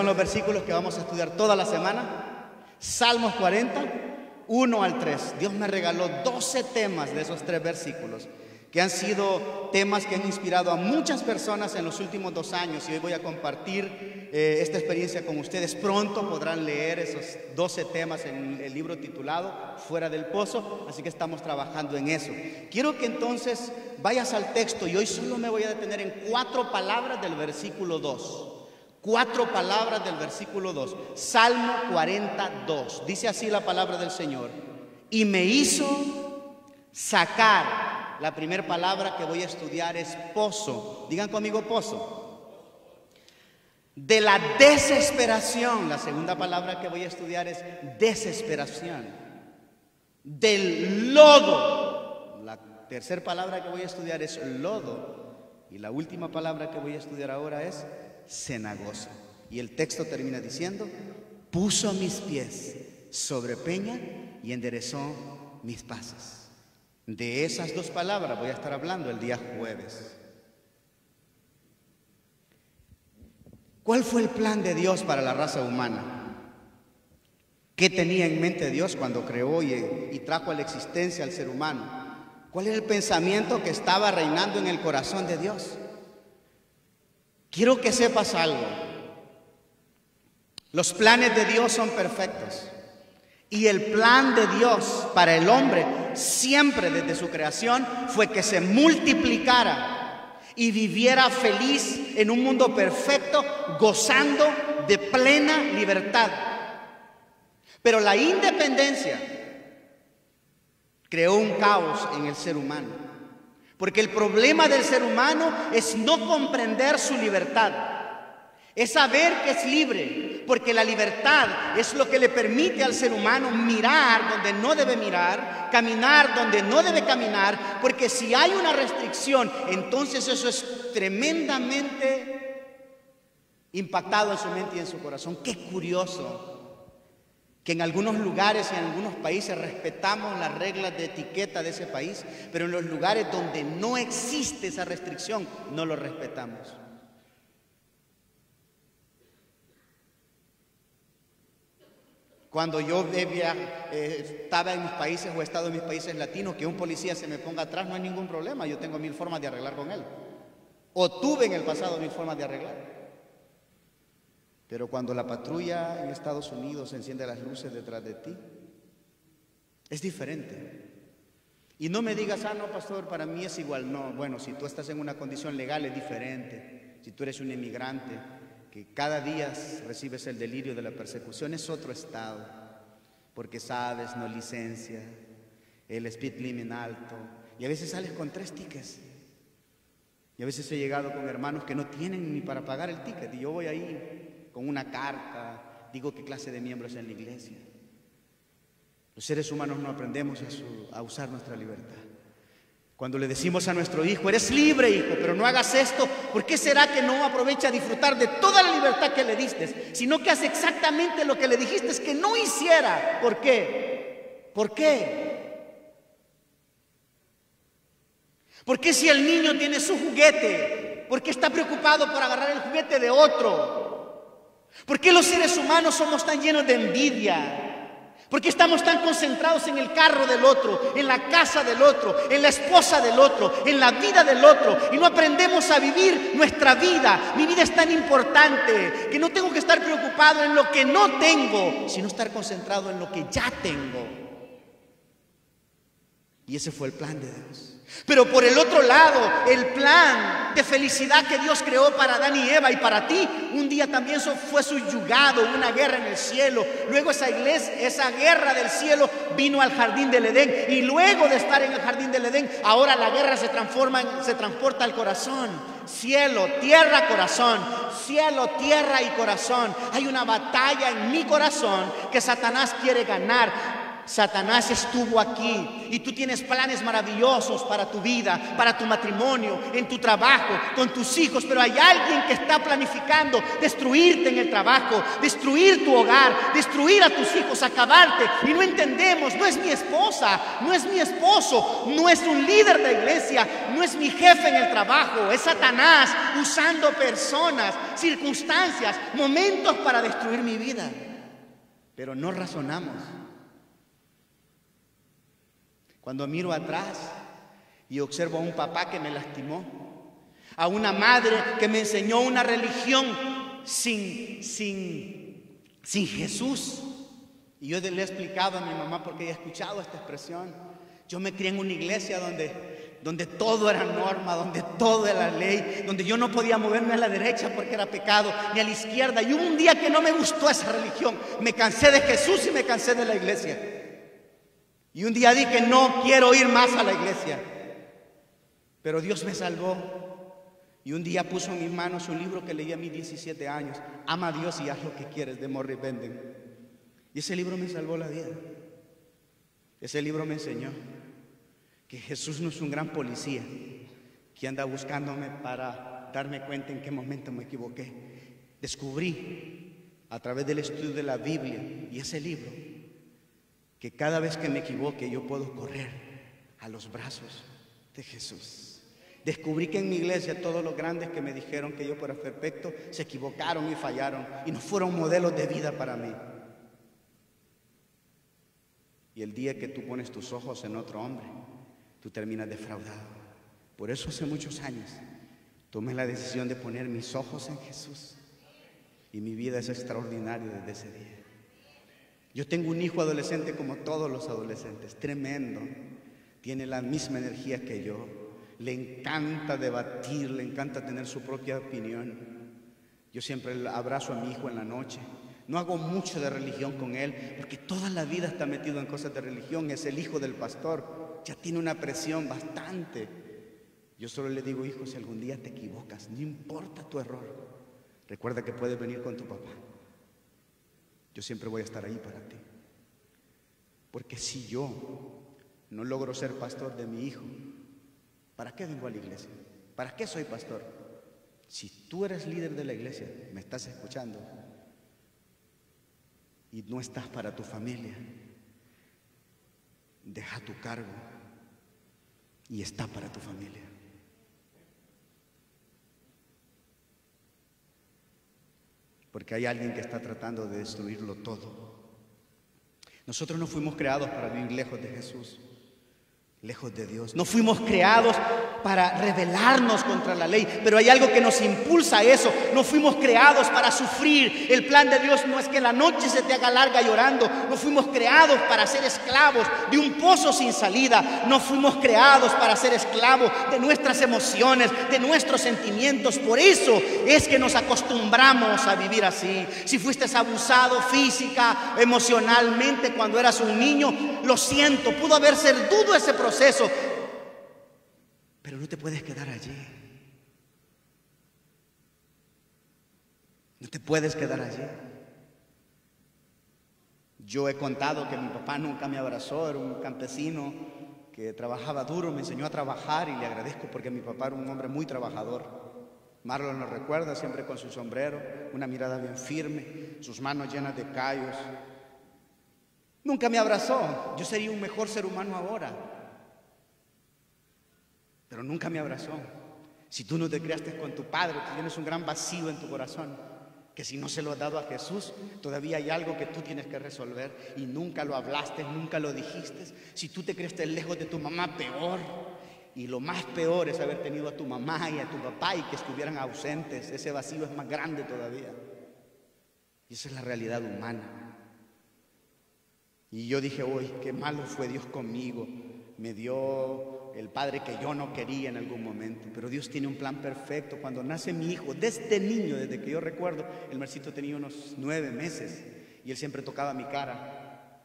los versículos que vamos a estudiar toda la semana. Salmos 40, 1 al 3. Dios me regaló 12 temas de esos 3 versículos, que han sido temas que han inspirado a muchas personas en los últimos 2 años, y hoy voy a compartir esta experiencia con ustedes. Pronto podrán leer esos 12 temas en el libro titulado Fuera del Pozo, así que estamos trabajando en eso. Quiero que entonces vayas al texto, y hoy solo me voy a detener en 4 palabras del versículo 2. 4 palabras del versículo 2. Salmo 42. Dice así la palabra del Señor: y me hizo sacar. La primera palabra que voy a estudiar es pozo. Digan conmigo, pozo. De la desesperación. La segunda palabra que voy a estudiar es desesperación. Del lodo. La tercera palabra que voy a estudiar es lodo. Y la última palabra que voy a estudiar ahora es cenagoso. Y el texto termina diciendo: puso mis pies sobre peña y enderezó mis pasos. De esas 2 palabras voy a estar hablando el día jueves. ¿Cuál fue el plan de Dios para la raza humana? ¿Qué tenía en mente Dios cuando creó y trajo a la existencia al ser humano? ¿Cuál era el pensamiento que estaba reinando en el corazón de Dios? Quiero que sepas algo. Los planes de Dios son perfectos. Y el plan de Dios para el hombre, siempre desde su creación, fue que se multiplicara y viviera feliz en un mundo perfecto, gozando de plena libertad. Pero la independencia creó un caos en el ser humano, porque el problema del ser humano es no comprender su libertad, es saber que es libre. Porque la libertad es lo que le permite al ser humano mirar donde no debe mirar, caminar donde no debe caminar, porque si hay una restricción, entonces eso es tremendamente impactado en su mente y en su corazón. Qué curioso que en algunos lugares y en algunos países respetamos las reglas de etiqueta de ese país, pero en los lugares donde no existe esa restricción, no lo respetamos. Cuando yo estaba en mis países o he estado en mis países latinos, que un policía se me ponga atrás no hay ningún problema. Yo tengo 1000 formas de arreglar con él. O tuve en el pasado 1000 formas de arreglar. Pero cuando la patrulla en Estados Unidos enciende las luces detrás de ti, es diferente. Y no me digas, no, pastor, para mí es igual. No, bueno, si tú estás en una condición legal es diferente. Si tú eres un inmigrante que cada día recibes el delirio de la persecución, es otro estado, porque sabes, no licencia, el speed limit alto, y a veces sales con 3 tickets, y a veces he llegado con hermanos que no tienen ni para pagar el ticket, y yo voy ahí con una carta, digo qué clase de miembros en la iglesia. Los seres humanos no aprendemos a usar nuestra libertad. Cuando le decimos a nuestro hijo: eres libre, hijo, pero no hagas esto, ¿por qué será que no aprovecha a disfrutar de toda la libertad que le diste, sino que hace exactamente lo que le dijiste que no hiciera? ¿Por qué? ¿Por qué? ¿Por qué si el niño tiene su juguete, por qué está preocupado por agarrar el juguete de otro? ¿Por qué los seres humanos somos tan llenos de envidia? ¿Por qué estamos tan concentrados en el carro del otro, en la casa del otro, en la esposa del otro, en la vida del otro, y no aprendemos a vivir nuestra vida? Mi vida es tan importante que no tengo que estar preocupado en lo que no tengo, sino estar concentrado en lo que ya tengo. Y ese fue el plan de Dios. Pero por el otro lado, el plan de felicidad que Dios creó para Adán y Eva y para ti, un día también fue subyugado, una guerra en el cielo. Luego esa guerra del cielo vino al jardín del Edén, y luego de estar en el jardín del Edén, ahora la guerra se transporta al corazón. Cielo, tierra, corazón. Cielo, tierra y corazón. Hay una batalla en mi corazón que Satanás quiere ganar. Satanás estuvo aquí y tú tienes planes maravillosos para tu vida, para tu matrimonio, en tu trabajo, con tus hijos, pero hay alguien que está planificando destruirte en el trabajo, destruir tu hogar, destruir a tus hijos, acabarte, y no entendemos. No es mi esposa, no es mi esposo, no es un líder de iglesia, no es mi jefe en el trabajo, es Satanás usando personas, circunstancias, momentos para destruir mi vida. Pero no razonamos. Cuando miro atrás y observo a un papá que me lastimó, a una madre que me enseñó una religión sin Jesús. Y yo le he explicado a mi mamá, porque ella ha escuchado esta expresión. Yo me crié en una iglesia donde todo era norma, donde todo era ley, donde yo no podía moverme a la derecha porque era pecado, ni a la izquierda. Y hubo un día que no me gustó esa religión. Me cansé de Jesús y me cansé de la iglesia. Y un día dije, no quiero ir más a la iglesia. Pero Dios me salvó. Y un día puso en mis manos un libro que leí a mis 17 años. Ama a Dios y haz lo que quieres, de Morris Benden. Y ese libro me salvó la vida. Ese libro me enseñó que Jesús no es un gran policía que anda buscándome para darme cuenta en qué momento me equivoqué. Descubrí a través del estudio de la Biblia y ese libro que cada vez que me equivoque yo puedo correr a los brazos de Jesús. Descubrí que en mi iglesia todos los grandes que me dijeron que yo fuera perfecto se equivocaron y fallaron y no fueron modelos de vida para mí. Y el día que tú pones tus ojos en otro hombre, tú terminas defraudado. Por eso hace muchos años tomé la decisión de poner mis ojos en Jesús. Y mi vida es extraordinaria desde ese día. Yo tengo un hijo adolescente como todos los adolescentes, tremendo. Tiene la misma energía que yo. Le encanta debatir, le encanta tener su propia opinión. Yo siempre abrazo a mi hijo en la noche. No hago mucho de religión con él, porque toda la vida está metido en cosas de religión. Es el hijo del pastor, ya tiene una presión bastante. Yo solo le digo, hijo, si algún día te equivocas, no importa tu error, recuerda que puedes venir con tu papá. Yo siempre voy a estar ahí para ti. Porque si yo no logro ser pastor de mi hijo, ¿para qué vengo a la iglesia? ¿Para qué soy pastor? Si tú eres líder de la iglesia, me estás escuchando, y no estás para tu familia, deja tu cargo y está para tu familia. Porque hay alguien que está tratando de destruirlo todo. Nosotros no fuimos creados para vivir lejos de Jesús, lejos de Dios. No fuimos creados para rebelarnos contra la ley, pero hay algo que nos impulsa a eso. No fuimos creados para sufrir. El plan de Dios no es que la noche se te haga larga llorando. No fuimos creados para ser esclavos de un pozo sin salida. No fuimos creados para ser esclavos de nuestras emociones, de nuestros sentimientos. Por eso es que nos acostumbramos a vivir así. Si fuiste abusado física, emocionalmente cuando eras un niño, lo siento, pudo haber sido duro ese proceso. Pero no te puedes quedar allí. No te puedes quedar allí. Yo he contado que mi papá nunca me abrazó. Era un campesino que trabajaba duro, me enseñó a trabajar y le agradezco porque mi papá era un hombre muy trabajador. Marlon lo recuerda, siempre con su sombrero, una mirada bien firme, sus manos llenas de callos. Nunca me abrazó. Yo sería un mejor ser humano ahora, pero nunca me abrazó. Si tú no te criaste con tu padre, tú tienes un gran vacío en tu corazón, que si no se lo has dado a Jesús, todavía hay algo que tú tienes que resolver y nunca lo hablaste, nunca lo dijiste. Si tú te criaste lejos de tu mamá, peor. Y lo más peor es haber tenido a tu mamá y a tu papá y que estuvieran ausentes. Ese vacío es más grande todavía. Y esa es la realidad humana. Y yo dije, uy, qué malo fue Dios conmigo. Me dio el padre que yo no quería en algún momento. Pero Dios tiene un plan perfecto. Cuando nace mi hijo, desde niño, desde que yo recuerdo, el Mercito tenía unos 9 meses y él siempre tocaba mi cara.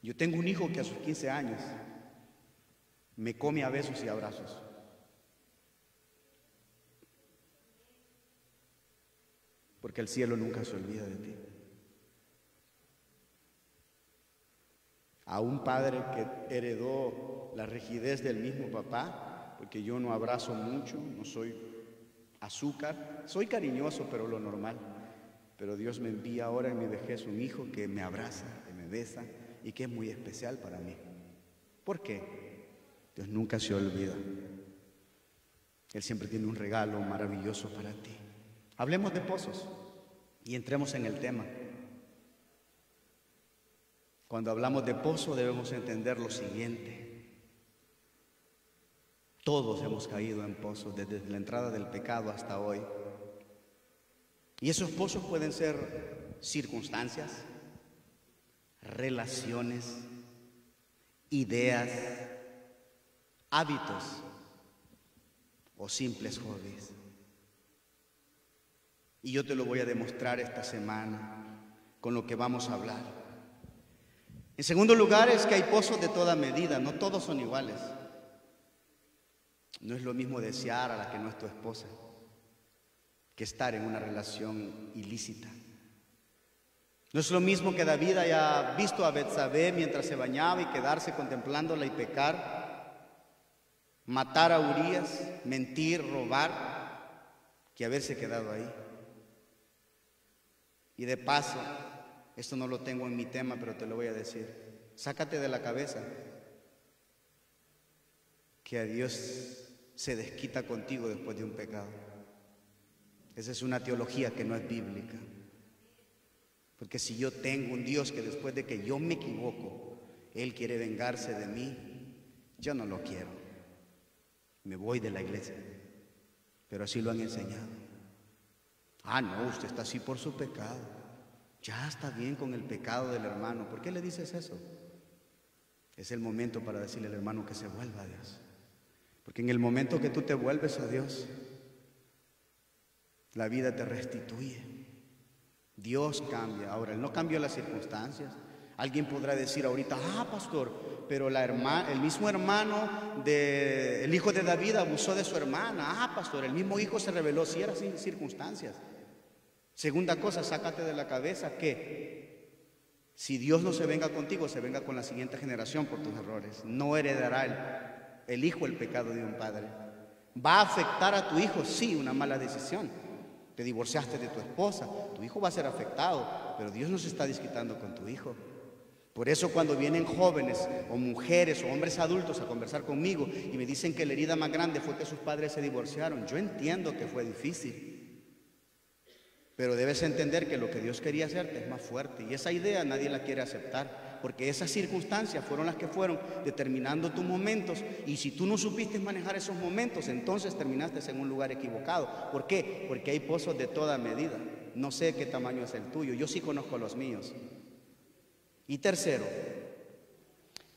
Yo tengo un hijo que a sus 15 años me come a besos y abrazos. Porque el cielo nunca se olvida de ti. A un padre que heredó la rigidez del mismo papá, porque yo no abrazo mucho, no soy azúcar, soy cariñoso, pero lo normal. Pero Dios me envía ahora en mi vejez un hijo que me abraza, que me besa y que es muy especial para mí. ¿Por qué? Dios nunca se olvida Él siempre tiene un regalo maravilloso para ti. Hablemos de pozos y entremos en el tema. Cuando hablamos de pozo debemos entender lo siguiente. Todos hemos caído en pozos desde la entrada del pecado hasta hoy. Y esos pozos pueden ser circunstancias, relaciones, ideas, hábitos o simples hobbies. Y yo te lo voy a demostrar esta semana con lo que vamos a hablar. En segundo lugar, es que hay pozos de toda medida, no todos son iguales. No es lo mismo desear a la que no es tu esposa que estar en una relación ilícita. No es lo mismo que David haya visto a Betsabé mientras se bañaba y quedarse contemplándola y pecar, matar a Urías, mentir, robar, que haberse quedado ahí. Y de paso, esto no lo tengo en mi tema, pero te lo voy a decir. Sácate de la cabeza que a Dios se desquita contigo después de un pecado. Esa es una teología que no es bíblica. Porque si yo tengo un Dios que después de que yo me equivoco, Él quiere vengarse de mí, yo no lo quiero. Me voy de la iglesia. Pero así lo han enseñado. Ah, no, usted está así por su pecado. Ya está bien con el pecado del hermano. ¿Por qué le dices eso? Es el momento para decirle al hermano que se vuelva a Dios. Porque en el momento que tú te vuelves a Dios, la vida te restituye. Dios cambia. Ahora, Él no cambió las circunstancias. Alguien podrá decir ahorita, pastor, pero el mismo hermano el hijo de David abusó de su hermana. Pastor, el mismo hijo se rebeló. Si era sin circunstancias. Segunda cosa, sácate de la cabeza que si Dios no se venga contigo, se venga con la siguiente generación por tus errores. No heredará el hijo el pecado de un padre. ¿Va a afectar a tu hijo? Sí, una mala decisión. Te divorciaste de tu esposa, tu hijo va a ser afectado, pero Dios no se está desquitando con tu hijo. Por eso cuando vienen jóvenes o mujeres o hombres adultos a conversar conmigo y me dicen que la herida más grande fue que sus padres se divorciaron, yo entiendo que fue difícil, pero debes entender que lo que Dios quería hacerte es más fuerte y esa idea nadie la quiere aceptar. Porque esas circunstancias fueron las que fueron determinando tus momentos y si tú no supiste manejar esos momentos, entonces terminaste en un lugar equivocado. ¿Por qué? Porque hay pozos de toda medida. No sé qué tamaño es el tuyo, yo sí conozco los míos. Y tercero,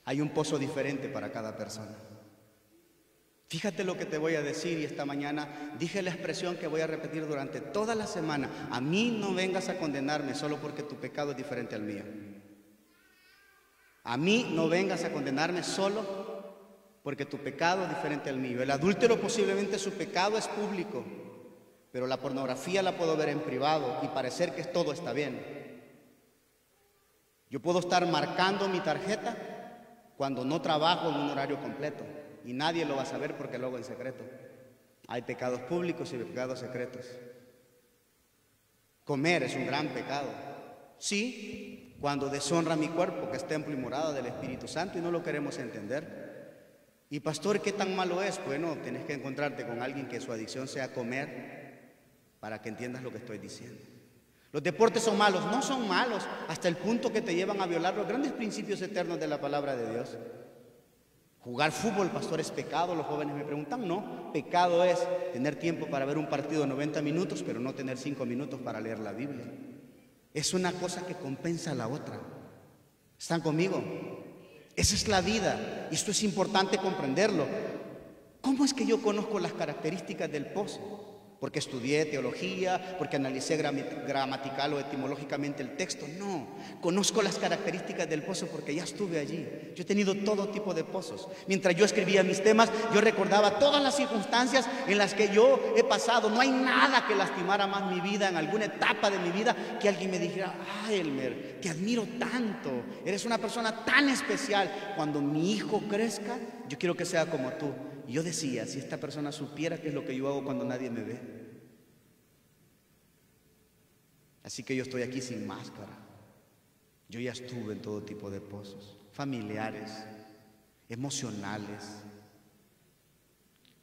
hay un pozo diferente para cada persona. Fíjate lo que te voy a decir y esta mañana dije la expresión que voy a repetir durante toda la semana. A mí no vengas a condenarme solo porque tu pecado es diferente al mío. A mí no vengas a condenarme solo porque tu pecado es diferente al mío. El adúltero posiblemente su pecado es público, pero la pornografía la puedo ver en privado y parecer que todo está bien. Yo puedo estar marcando mi tarjeta cuando no trabajo en un horario completo y nadie lo va a saber porque lo hago en secreto. Hay pecados públicos y pecados secretos. Comer es un gran pecado. Sí, cuando deshonra mi cuerpo, que es templo y morada del Espíritu Santo, y no lo queremos entender. Y pastor, ¿qué tan malo es? Bueno, tienes que encontrarte con alguien que su adicción sea comer para que entiendas lo que estoy diciendo. Los deportes son malos, no son malos hasta el punto que te llevan a violar los grandes principios eternos de la palabra de Dios. Jugar fútbol, pastor, ¿es pecado? Los jóvenes me preguntan. No, pecado es tener tiempo para ver un partido de 90 minutos, pero no tener 5 minutos para leer la Biblia. Es una cosa que compensa a la otra. ¿Están conmigo? Esa es la vida y esto es importante comprenderlo. ¿Cómo es que yo conozco las características del pozo? Porque estudié teología, porque analicé gramatical o etimológicamente el texto. No, conozco las características del pozo porque ya estuve allí. Yo he tenido todo tipo de pozos. Mientras yo escribía mis temas, yo recordaba todas las circunstancias en las que yo he pasado. No hay nada que lastimara más mi vida en alguna etapa de mi vida que alguien me dijera: Elmer, te admiro tanto, eres una persona tan especial. Cuando mi hijo crezca, yo quiero que sea como tú. Y yo decía, si esta persona supiera qué es lo que yo hago cuando nadie me ve. Así que yo estoy aquí sin máscara. Yo ya estuve en todo tipo de pozos, familiares, emocionales,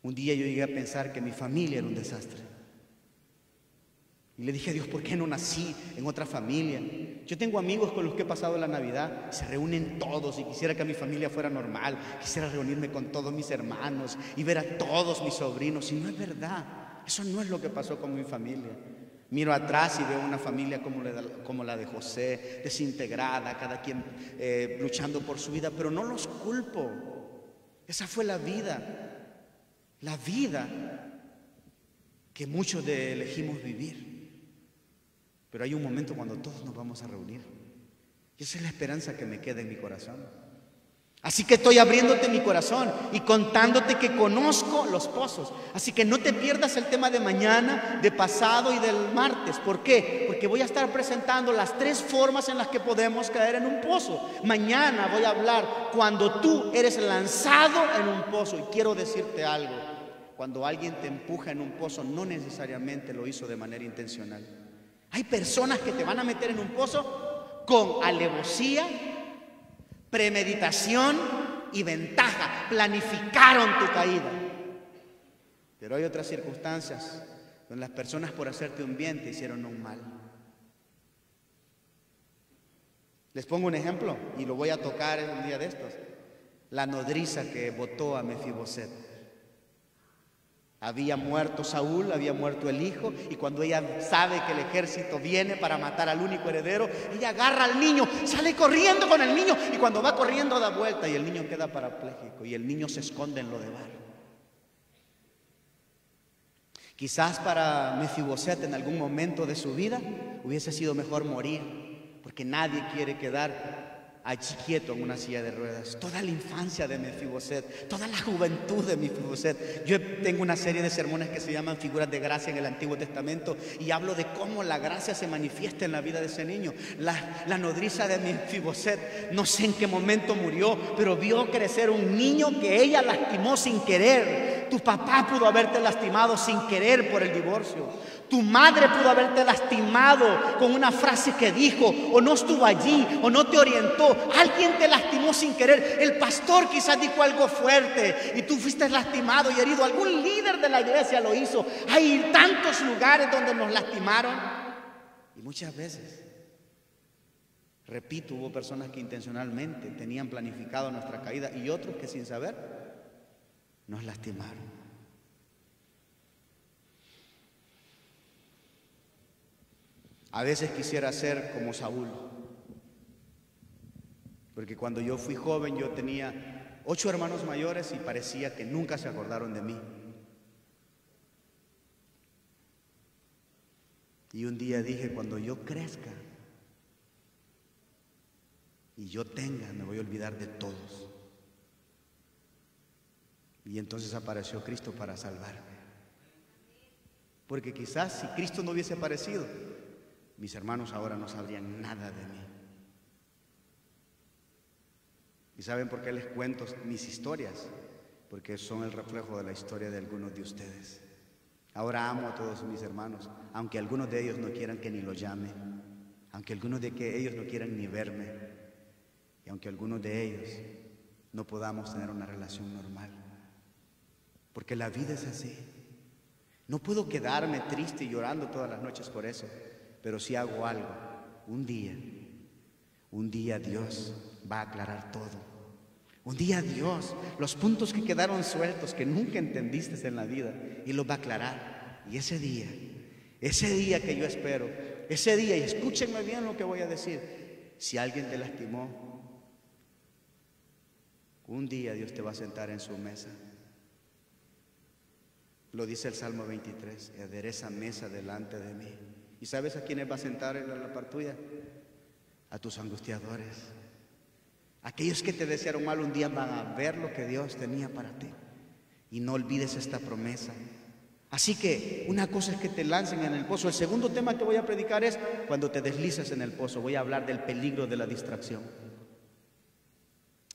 Un día yo llegué a pensar que mi familia era un desastre. Y le dije a Dios, ¿por qué no nací en otra familia? Yo tengo amigos con los que he pasado la Navidad, se reúnen todos y quisiera que mi familia fuera normal. Quisiera reunirme con todos mis hermanos y ver a todos mis sobrinos. Y no es verdad, eso no es lo que pasó con mi familia. Miro atrás y veo una familia como la de José, desintegrada, cada quien luchando por su vida, pero no los culpo. Esa fue la vida que muchos elegimos vivir. Pero hay un momento cuando todos nos vamos a reunir. Y esa es la esperanza que me queda en mi corazón. Así que estoy abriéndote mi corazón y contándote que conozco los pozos. Así que no te pierdas el tema de mañana, de pasado y del martes. ¿Por qué? Porque voy a estar presentando las 3 formas en las que podemos caer en un pozo. Mañana voy a hablar cuando tú eres lanzado en un pozo. Y quiero decirte algo. Cuando alguien te empuja en un pozo, no necesariamente lo hizo de manera intencional. Hay personas que te van a meter en un pozo con alevosía, premeditación y ventaja. Planificaron tu caída. Pero hay otras circunstancias donde las personas, por hacerte un bien, te hicieron un mal. Les pongo un ejemplo y lo voy a tocar en un día de estos. La nodriza que botó a Mefiboset. Había muerto Saúl, había muerto el hijo, y cuando ella sabe que el ejército viene para matar al único heredero, ella agarra al niño, sale corriendo con el niño, y cuando va corriendo da vuelta y el niño queda parapléjico y el niño se esconde en Lodebar. Quizás para Mefiboset en algún momento de su vida hubiese sido mejor morir, porque nadie quiere quedar allí quieto en una silla de ruedas. Toda la infancia de Mefiboset, toda la juventud de Mefiboset. Yo tengo una serie de sermones que se llaman Figuras de Gracia en el Antiguo Testamento y hablo de cómo la gracia se manifiesta en la vida de ese niño. La nodriza de Mefiboset, no sé en qué momento murió, pero vio crecer un niño que ella lastimó sin querer. Tu papá pudo haberte lastimado sin querer por el divorcio. Tu madre pudo haberte lastimado con una frase que dijo, o no estuvo allí, o no te orientó. Alguien te lastimó sin querer. El pastor quizás dijo algo fuerte y tú fuiste lastimado y herido. Algún líder de la iglesia lo hizo. Hay tantos lugares donde nos lastimaron. Y muchas veces, repito, hubo personas que intencionalmente tenían planificado nuestra caída y otros que sin saber nos lastimaron. A veces quisiera ser como Saúl, porque cuando yo fui joven yo tenía 8 hermanos mayores y parecía que nunca se acordaron de mí. Y un día dije, cuando yo crezca y yo tenga, me voy a olvidar de todos. Y entonces apareció Cristo para salvarme. Porque quizás si Cristo no hubiese aparecido, mis hermanos ahora no sabrían nada de mí. ¿Y saben por qué les cuento mis historias? Porque son el reflejo de la historia de algunos de ustedes. Ahora amo a todos mis hermanos, aunque algunos de ellos no quieran que ni los llame, aunque algunos de ellos no quieran ni verme, y aunque algunos de ellos no podamos tener una relación normal. Porque la vida es así. No puedo quedarme triste y llorando todas las noches por eso. Pero si hago algo, un día Dios va a aclarar todo. Un día Dios, los puntos que quedaron sueltos, que nunca entendiste en la vida, y los va a aclarar. Y ese día que yo espero, ese día, y escúchenme bien lo que voy a decir, si alguien te lastimó, un día Dios te va a sentar en su mesa. Lo dice el Salmo 23, adereza mesa delante de mí. ¿Y sabes a quiénes va a sentar en la par tuya? A tus angustiadores. Aquellos que te desearon mal un día van a ver lo que Dios tenía para ti. Y no olvides esta promesa. Así que una cosa es que te lancen en el pozo. El segundo tema que voy a predicar es cuando te deslices en el pozo. Voy a hablar del peligro de la distracción.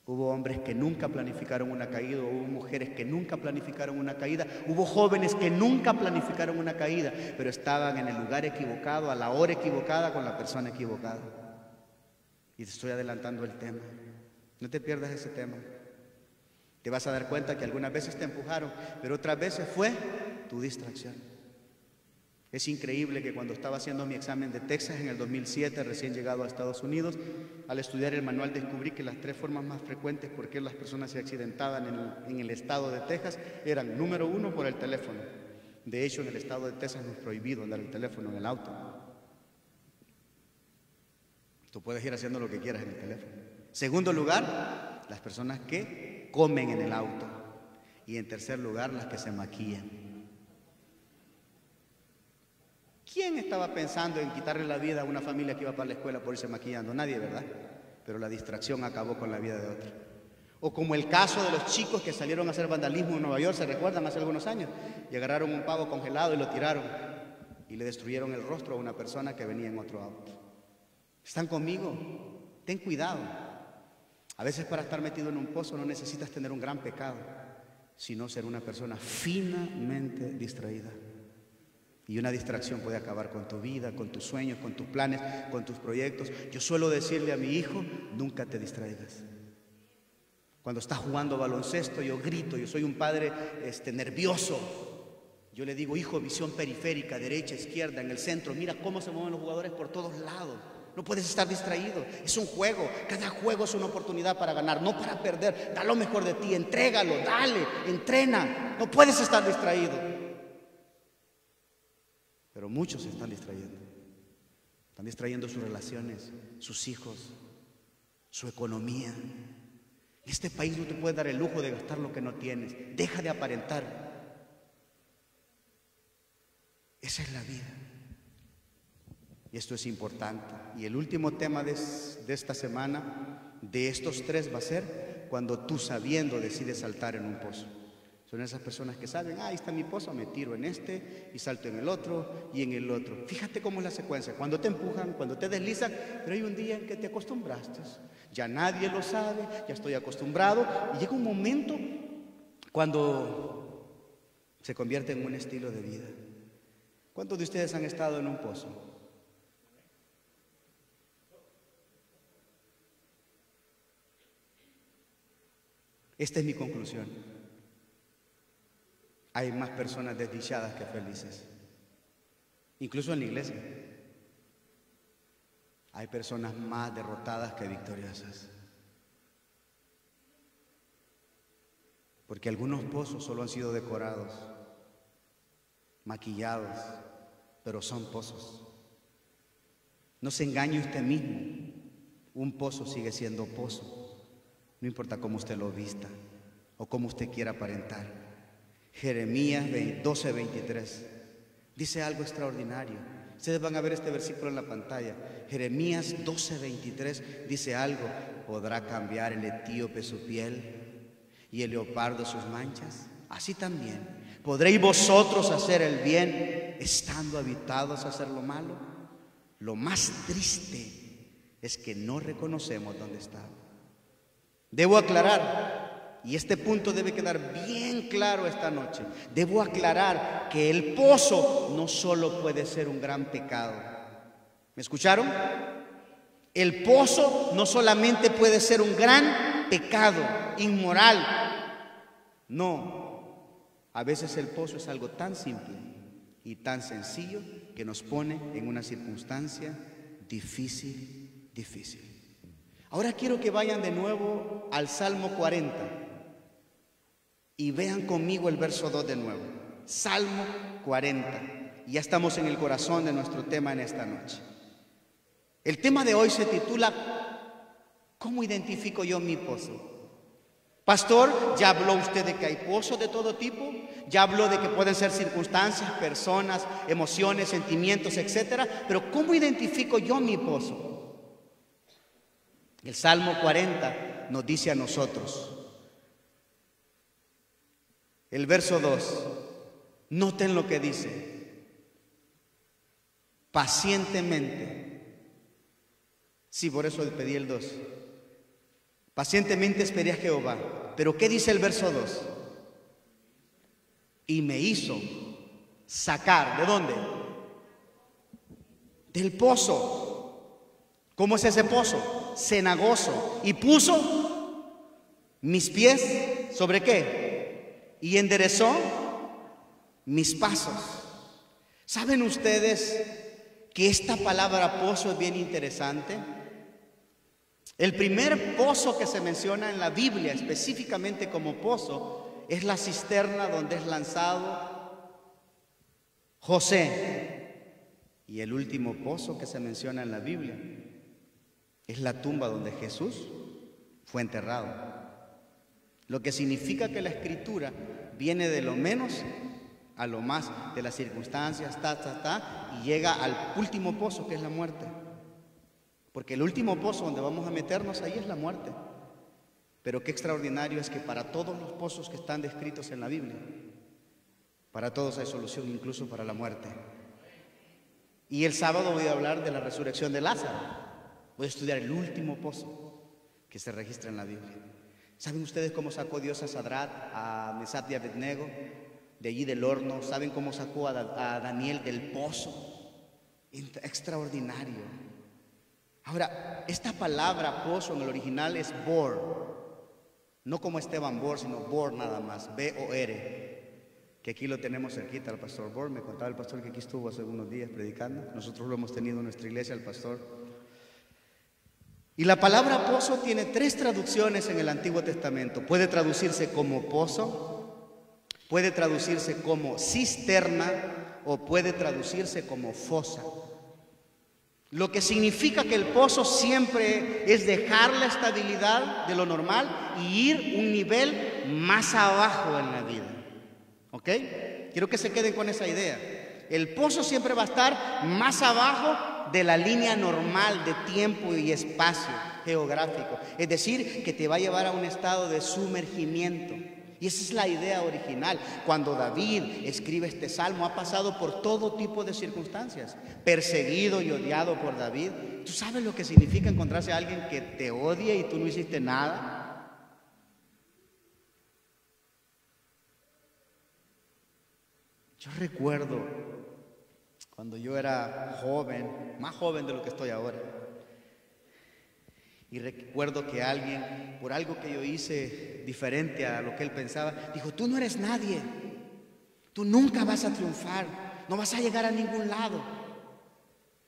Hubo hombres que nunca planificaron una caída, hubo mujeres que nunca planificaron una caída, hubo jóvenes que nunca planificaron una caída, pero estaban en el lugar equivocado, a la hora equivocada, con la persona equivocada. Y te estoy adelantando el tema. No te pierdas ese tema. Te vas a dar cuenta que algunas veces te empujaron, pero otras veces fue tu distracción. Es increíble que cuando estaba haciendo mi examen de Texas en el 2007, recién llegado a Estados Unidos, al estudiar el manual descubrí que las 3 formas más frecuentes por qué las personas se accidentaban en el estado de Texas eran: número 1, por el teléfono. De hecho, en el estado de Texas no es prohibido andar el teléfono en el auto. Tú puedes ir haciendo lo que quieras en el teléfono. Segundo lugar, las personas que comen en el auto. Y en tercer lugar, las que se maquillan. ¿Quién estaba pensando en quitarle la vida a una familia que iba para la escuela por irse maquillando? Nadie, ¿verdad? Pero la distracción acabó con la vida de otro. O como el caso de los chicos que salieron a hacer vandalismo en Nueva York, ¿se recuerdan? Hace algunos años. Y agarraron un pavo congelado y lo tiraron. Y le destruyeron el rostro a una persona que venía en otro auto. ¿Están conmigo? Ten cuidado. A veces para estar metido en un pozo no necesitas tener un gran pecado, sino ser una persona finamente distraída. Y una distracción puede acabar con tu vida, con tus sueños, con tus planes, con tus proyectos. Yo suelo decirle a mi hijo: nunca te distraigas. Cuando está jugando baloncesto, yo grito, yo soy un padre nervioso. Yo le digo: hijo, visión periférica, derecha, izquierda, en el centro. Mira cómo se mueven los jugadores por todos lados. No puedes estar distraído. Es un juego. Cada juego es una oportunidad para ganar, no para perder. Da lo mejor de ti, entrégalo, dale, entrena. No puedes estar distraído. Pero muchos se están distrayendo. Están distrayendo sus relaciones, sus hijos, su economía. En este país no te puedes dar el lujo de gastar lo que no tienes. Deja de aparentar. Esa es la vida. Y esto es importante. Y el último tema de esta semana, de estos 3, va a ser cuando tú, sabiendo, decides saltar en un pozo. Son esas personas que saben: ahí está mi pozo, me tiro en este y salto en el otro y en el otro. Fíjate cómo es la secuencia: cuando te empujan, cuando te deslizan, pero hay un día en que te acostumbraste. Ya nadie lo sabe, ya estoy acostumbrado. Y llega un momento cuando se convierte en un estilo de vida. ¿Cuántos de ustedes han estado en un pozo? Esta es mi conclusión. Hay más personas desdichadas que felices. Incluso en la iglesia hay personas más derrotadas que victoriosas. Porque algunos pozos solo han sido decorados, maquillados, pero son pozos. No se engañe usted mismo. Un pozo sigue siendo pozo. No importa cómo usted lo vista o cómo usted quiera aparentar. Jeremías 12:23 dice algo extraordinario. Ustedes van a ver este versículo en la pantalla. Jeremías 12:23 dice algo: ¿podrá cambiar el etíope su piel y el leopardo sus manchas? Así también, ¿podréis vosotros hacer el bien estando habitados a hacer lo malo? Lo más triste es que no reconocemos dónde estamos. Debo aclarar, y este punto debe quedar bien claro esta noche. Debo aclarar que el pozo no solo puede ser un gran pecado. ¿Me escucharon? El pozo no solamente puede ser un gran pecado inmoral. No, a veces el pozo es algo tan simple y tan sencillo que nos pone en una circunstancia difícil. Ahora quiero que vayan de nuevo al Salmo 40. Y vean conmigo el verso 2 de nuevo. Salmo 40. Y ya estamos en el corazón de nuestro tema en esta noche. El tema de hoy se titula: ¿cómo identifico yo mi pozo? Pastor, ya habló usted de que hay pozos de todo tipo. Ya habló de que pueden ser circunstancias, personas, emociones, sentimientos, etcétera. Pero ¿cómo identifico yo mi pozo? El Salmo 40 nos dice a nosotros. El verso 2, noten lo que dice: pacientemente. Sí, por eso pedí el 2. Pacientemente esperé a Jehová. Pero ¿qué dice el verso 2? Y me hizo sacar, ¿de dónde? Del pozo. ¿Cómo es ese pozo? Cenagoso. Y puso mis pies ¿sobre qué? Y enderezó mis pasos. ¿Saben ustedes que esta palabra pozo es bien interesante? El primer pozo que se menciona en la Biblia específicamente como pozo es la cisterna donde es lanzado José. Y el último pozo que se menciona en la Biblia es la tumba donde Jesús fue enterrado. Lo que significa que la escritura viene de lo menos a lo más, de las circunstancias, y llega al último pozo, que es la muerte. Porque el último pozo donde vamos a meternos ahí es la muerte. Pero qué extraordinario es que para todos los pozos que están descritos en la Biblia, para todos hay solución, incluso para la muerte. Y el sábado voy a hablar de la resurrección de Lázaro. Voy a estudiar el último pozo que se registra en la Biblia. ¿Saben ustedes cómo sacó Dios a Sadrat, a Mesach y a Abednego de allí del horno? ¿Saben cómo sacó a Daniel del pozo? Extraordinario. Ahora, esta palabra pozo en el original es bor, no como Esteban Bor, sino bor nada más, B-O-R, que aquí lo tenemos cerquita al pastor Bor. Me contaba el pastor que aquí estuvo hace unos días predicando. Nosotros lo hemos tenido en nuestra iglesia, el pastor. Y la palabra pozo tiene 3 traducciones en el Antiguo Testamento. Puede traducirse como pozo, puede traducirse como cisterna o puede traducirse como fosa. Lo que significa que el pozo siempre es dejar la estabilidad de lo normal y ir un nivel más abajo en la vida. ¿Ok? Quiero que se queden con esa idea. El pozo siempre va a estar más abajo de la línea normal de tiempo y espacio geográfico. Es decir, que te va a llevar a un estado de sumergimiento. Y esa es la idea original. Cuando David escribe este salmo, ha pasado por todo tipo de circunstancias, perseguido y odiado por David. ¿Tú sabes lo que significa encontrarse a alguien que te odie y tú no hiciste nada? Yo recuerdo cuando yo era joven, más joven de lo que estoy ahora, y recuerdo que alguien, por algo que yo hice diferente a lo que él pensaba, dijo: tú no eres nadie, tú nunca vas a triunfar, no vas a llegar a ningún lado.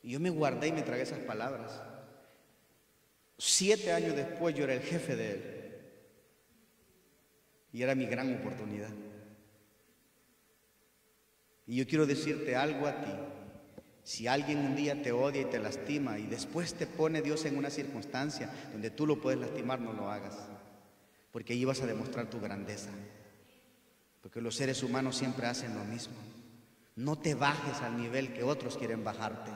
Y yo me guardé y me tragué esas palabras. 7 años después yo era el jefe de él y era mi gran oportunidad. Y yo quiero decirte algo a ti. Si alguien un día te odia y te lastima y después te pone Dios en una circunstancia donde tú lo puedes lastimar, no lo hagas, porque ahí vas a demostrar tu grandeza. Porque los seres humanos siempre hacen lo mismo. No te bajes al nivel que otros quieren bajarte.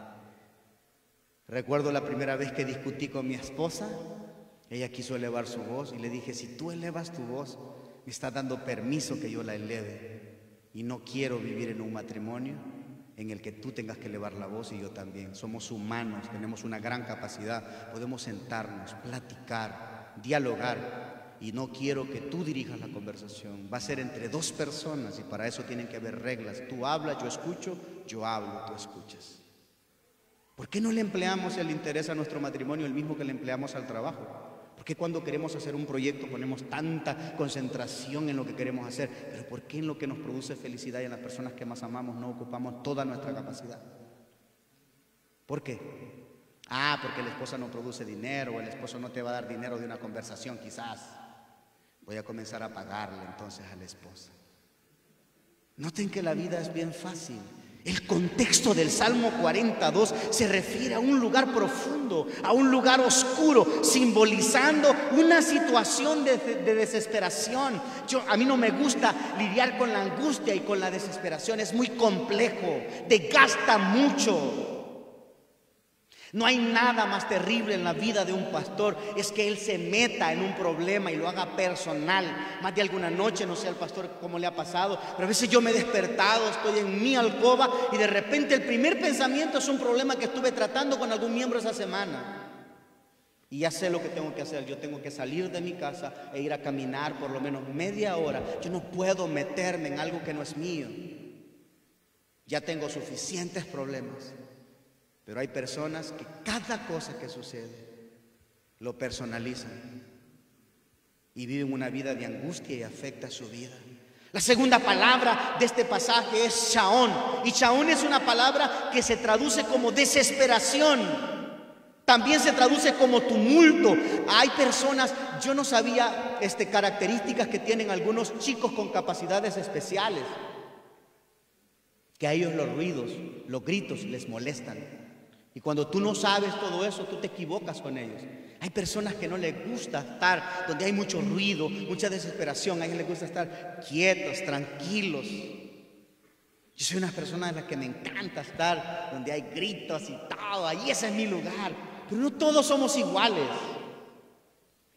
Recuerdo la primera vez que discutí con mi esposa. Ella quiso elevar su voz y le dije: si tú elevas tu voz, me estás dando permiso que yo la eleve, y no quiero vivir en un matrimonio en el que tú tengas que elevar la voz y yo también. Somos humanos, tenemos una gran capacidad, podemos sentarnos, platicar, dialogar, y no quiero que tú dirijas la conversación. Va a ser entre 2 personas y para eso tienen que haber reglas. Tú hablas, yo escucho, yo hablo, tú escuchas. ¿Por qué no le empleamos el interés a nuestro matrimonio el mismo que le empleamos al trabajo? ¿Por qué cuando queremos hacer un proyecto ponemos tanta concentración en lo que queremos hacer? Pero ¿por qué en lo que nos produce felicidad y en las personas que más amamos no ocupamos toda nuestra capacidad? ¿Por qué? Porque la esposa no produce dinero, o el esposo no te va a dar dinero de una conversación quizás. Voy a comenzar a pagarle entonces a la esposa. Noten que la vida es bien fácil. El contexto del Salmo 42 se refiere a un lugar profundo, a un lugar oscuro, simbolizando una situación de desesperación. A mí no me gusta lidiar con la angustia y con la desesperación, es muy complejo, desgasta mucho. No hay nada más terrible en la vida de un pastor, es que él se meta en un problema y lo haga personal. Más de alguna noche, no sé al pastor cómo le ha pasado, pero a veces yo me he despertado, estoy en mi alcoba y de repente el primer pensamiento es un problema que estuve tratando con algún miembro esa semana. Y ya sé lo que tengo que hacer. Yo tengo que salir de mi casa e ir a caminar por lo menos media hora. Yo no puedo meterme en algo que no es mío. Ya tengo suficientes problemas. Pero hay personas que cada cosa que sucede lo personalizan. y viven una vida de angustia y afecta su vida. La segunda palabra de este pasaje es Shaón, y Shaón es una palabra que se traduce como desesperación. También se traduce como tumulto. Hay personas, yo no sabía características que tienen algunos chicos con capacidades especiales, que a ellos los ruidos, los gritos les molestan. Y cuando tú no sabes todo eso, tú te equivocas con ellos. Hay personas que no les gusta estar donde hay mucho ruido, mucha desesperación. A ellos les gusta estar quietos, tranquilos. Yo soy una persona de la que me encanta estar donde hay gritos y todo. Ahí ese es mi lugar. Pero no todos somos iguales.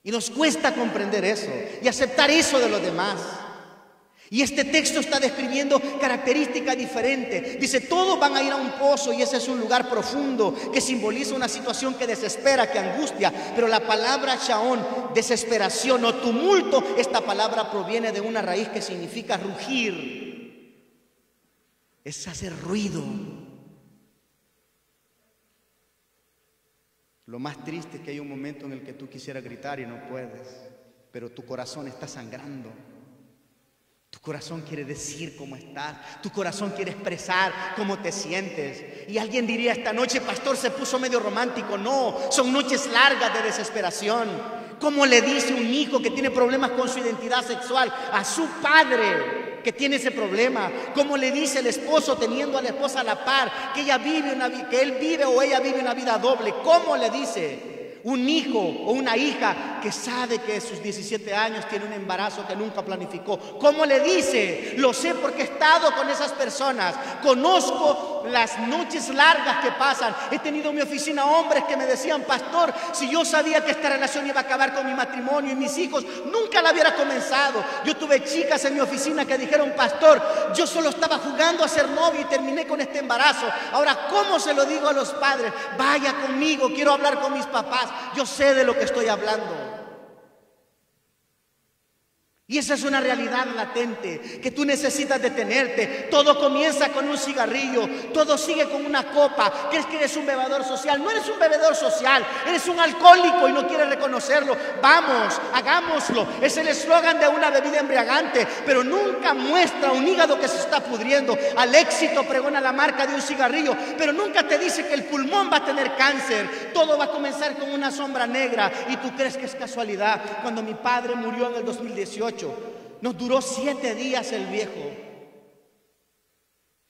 Y nos cuesta comprender eso y aceptar eso de los demás. Y este texto está describiendo características diferentes. Dice, todos van a ir a un pozo y ese es un lugar profundo que simboliza una situación que desespera, que angustia. Pero la palabra Shaón, desesperación o tumulto, esta palabra proviene de una raíz que significa rugir. Es hacer ruido. Lo más triste es que hay un momento en el que tú quisieras gritar y no puedes, pero tu corazón está sangrando. Tu corazón quiere decir cómo estás. Tu corazón quiere expresar cómo te sientes. Y alguien diría, esta noche, pastor, se puso medio romántico. No, son noches largas de desesperación. ¿Cómo le dice un hijo que tiene problemas con su identidad sexual a su padre que tiene ese problema? ¿Cómo le dice el esposo teniendo a la esposa a la par que él vive o ella vive una vida doble? ¿Cómo le dice? Un hijo o una hija que sabe que a sus 17 años tiene un embarazo que nunca planificó. ¿Cómo le dice? Lo sé porque he estado con esas personas. Conozco las noches largas que pasan. He tenido en mi oficina hombres que me decían, pastor, si yo sabía que esta relación iba a acabar con mi matrimonio y mis hijos, nunca la hubiera comenzado. Yo tuve chicas en mi oficina que dijeron, pastor, yo solo estaba jugando a ser novio y terminé con este embarazo. Ahora, ¿cómo se lo digo a los padres? Vaya conmigo, quiero hablar con mis papás. Yo sé de lo que estoy hablando. Y esa es una realidad latente que tú necesitas detenerte. Todo comienza con un cigarrillo, todo sigue con una copa. ¿Crees que eres un bebedor social? No eres un bebedor social, eres un alcohólico y no quieres reconocerlo. Vamos, hagámoslo. Es el eslogan de una bebida embriagante, pero nunca muestra un hígado que se está pudriendo. Al éxito pregona la marca de un cigarrillo, pero nunca te dice que el pulmón va a tener cáncer. Todo va a comenzar con una sombra negra y tú crees que es casualidad. Cuando mi padre murió en el 2018, nos duró 7 días el viejo.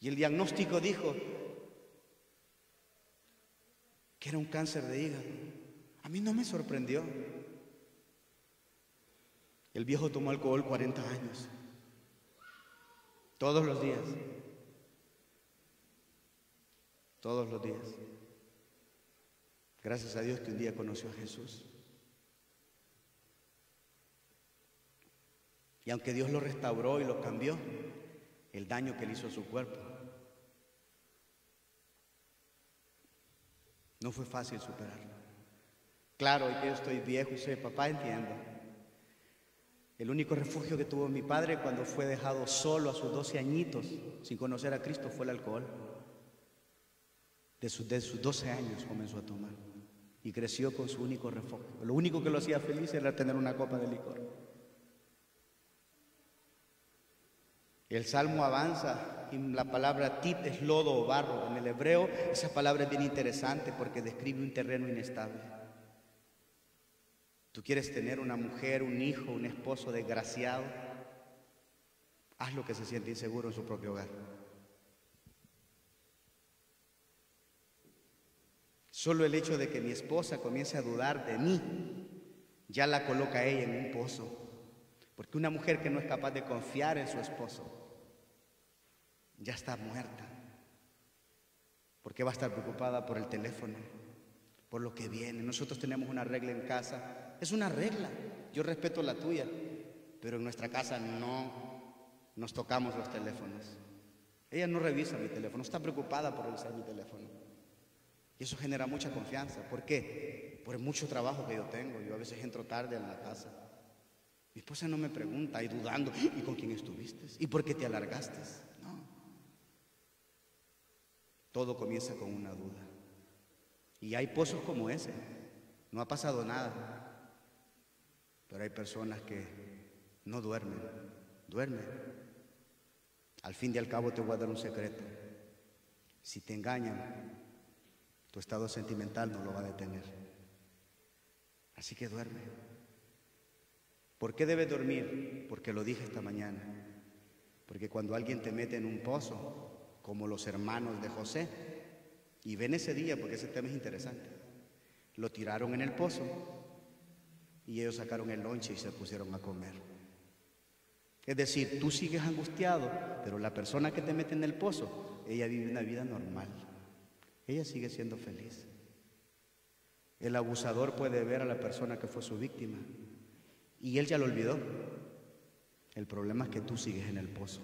Y el diagnóstico dijo que era un cáncer de hígado. A mí no me sorprendió. El viejo tomó alcohol 40 años. Todos los días. Todos los días. Gracias a Dios que un día conoció a Jesús. Y aunque Dios lo restauró y lo cambió, el daño que le hizo a su cuerpo no fue fácil superarlo. Claro, y que yo estoy viejo y soy papá, entiendo. El único refugio que tuvo mi padre cuando fue dejado solo a sus 12 añitos, sin conocer a Cristo, fue el alcohol. De sus 12 años comenzó a tomar y creció con su único refugio. Lo único que lo hacía feliz era tener una copa de licor. El salmo avanza y la palabra tit es lodo o barro. En el hebreo esa palabra es bien interesante porque describe un terreno inestable. Tú quieres tener una mujer, un hijo, un esposo desgraciado, haz lo que se siente inseguro en su propio hogar. Solo el hecho de que mi esposa comience a dudar de mí ya la coloca a ella en un pozo. Porque una mujer que no es capaz de confiar en su esposo ya está muerta. Porque va a estar preocupada por el teléfono, por lo que viene. Nosotros tenemos una regla en casa. Es una regla. Yo respeto la tuya, pero en nuestra casa no nos tocamos los teléfonos. Ella no revisa mi teléfono, está preocupada por revisar mi teléfono. Y eso genera mucha confianza. ¿Por qué? Por el mucho trabajo que yo tengo. Yo a veces entro tarde en la casa. Mi esposa no me pregunta y dudando, ¿y con quién estuviste? ¿Y por qué te alargaste? No. Todo comienza con una duda. Y hay pozos como ese. No ha pasado nada. Pero hay personas que no duermen. Al fin y al cabo te voy a dar un secreto. Si te engañan, tu estado sentimental no lo va a detener. Así que duerme. ¿Por qué debes dormir? Porque lo dije esta mañana. Porque cuando alguien te mete en un pozo, como los hermanos de José, y ven ese día, porque ese tema es interesante, lo tiraron en el pozo y ellos sacaron el lonche y se pusieron a comer. Es decir, tú sigues angustiado, pero la persona que te mete en el pozo, ella vive una vida normal. Ella sigue siendo feliz. El abusador puede ver a la persona que fue su víctima y él ya lo olvidó. El problema es que tú sigues en el pozo.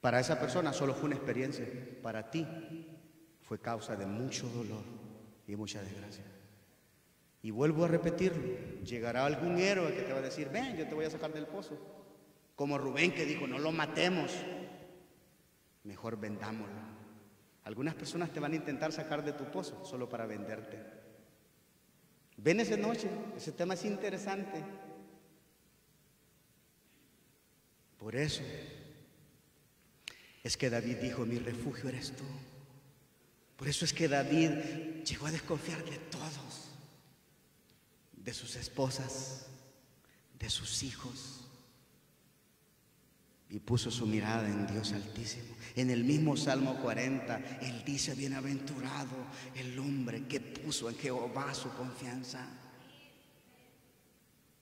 Para esa persona solo fue una experiencia. Para ti fue causa de mucho dolor y mucha desgracia. Y vuelvo a repetirlo, llegará algún héroe que te va a decir, ven, yo te voy a sacar del pozo. Como Rubén que dijo, no lo matemos, mejor vendámoslo. Algunas personas te van a intentar sacar de tu pozo solo para venderte. Ven esa noche, ese tema es interesante. Por eso es que David dijo, mi refugio eres tú. Por eso es que David llegó a desconfiar de todos. De sus esposas, de sus hijos, y puso su mirada en Dios Altísimo. En el mismo Salmo 40, él dice, bienaventurado el hombre que puso en Jehová su confianza.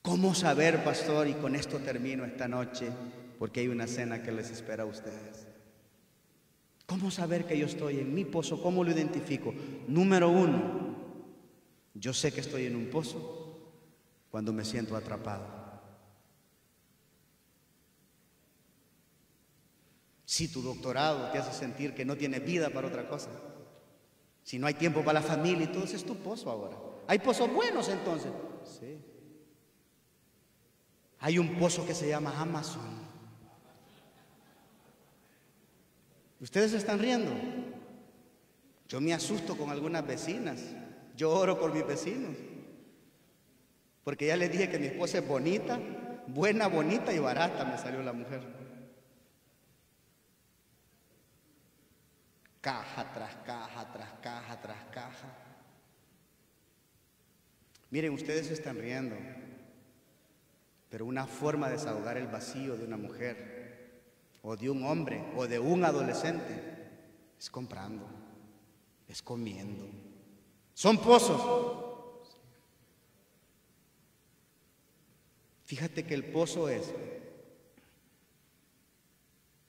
¿Cómo saber, pastor? Y con esto termino esta noche, porque hay una cena que les espera a ustedes. ¿Cómo saber que yo estoy en mi pozo? ¿Cómo lo identifico? Número 1, yo sé que estoy en un pozo cuando me siento atrapado. Si tu doctorado te hace sentir que no tienes vida para otra cosa, si no hay tiempo para la familia y todo, ese es tu pozo ahora. ¿Hay pozos buenos entonces? Sí. Hay un pozo que se llama Amazon. ¿Ustedes se están riendo? Yo me asusto con algunas vecinas. Yo oro por mis vecinos. Porque ya les dije que mi esposa es bonita, buena, bonita y barata, me salió la mujer. Caja tras caja, tras caja, tras caja. Miren, ustedes se están riendo, pero una forma de desahogar el vacío de una mujer, o de un hombre, o de un adolescente, es comprando, es comiendo. Son pozos. Fíjate que el pozo es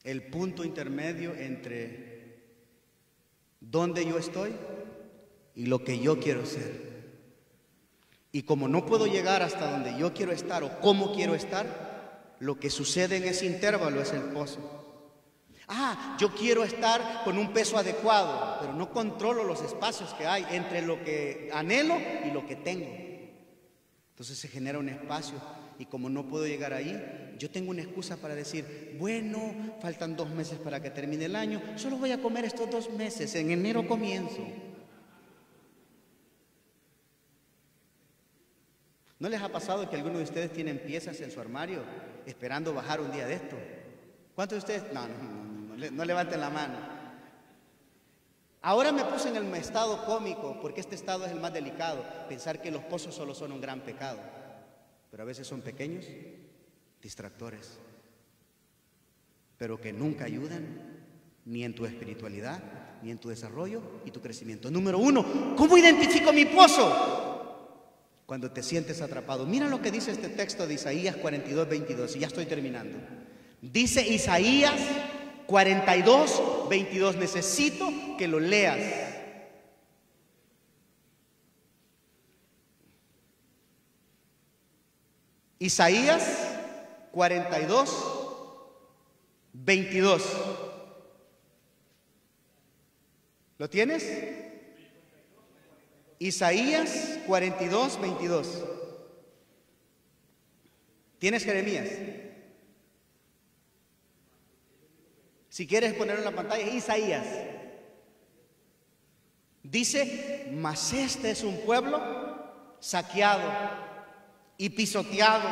el punto intermedio entre donde yo estoy y lo que yo quiero ser. Y como no puedo llegar hasta donde yo quiero estar o cómo quiero estar, lo que sucede en ese intervalo es el pozo. Yo quiero estar con un peso adecuado, pero no controlo los espacios que hay entre lo que anhelo y lo que tengo. Entonces se genera un espacio. Y como no puedo llegar ahí, yo tengo una excusa para decir, bueno, faltan 2 meses para que termine el año, solo voy a comer estos 2 meses, en enero comienzo. ¿No les ha pasado que algunos de ustedes tienen piezas en su armario esperando bajar un día de esto? ¿Cuántos de ustedes? No levanten la mano. Ahora me puse en el estado cómico, porque este estado es el más delicado, pensar que los pozos solo son un gran pecado. Pero a veces son pequeños distractores, pero que nunca ayudan ni en tu espiritualidad, ni en tu desarrollo y tu crecimiento. Número 1, ¿cómo identifico mi pozo? Cuando te sientes atrapado. Mira lo que dice este texto de Isaías 42, 22, y ya estoy terminando. Dice Isaías 42, 22, necesito que lo leas. Isaías 42, 22. ¿Lo tienes? Isaías 42, 22. ¿Tienes Jeremías? Si quieres ponerlo en la pantalla, Isaías. Dice, mas este es un pueblo saqueado y pisoteado,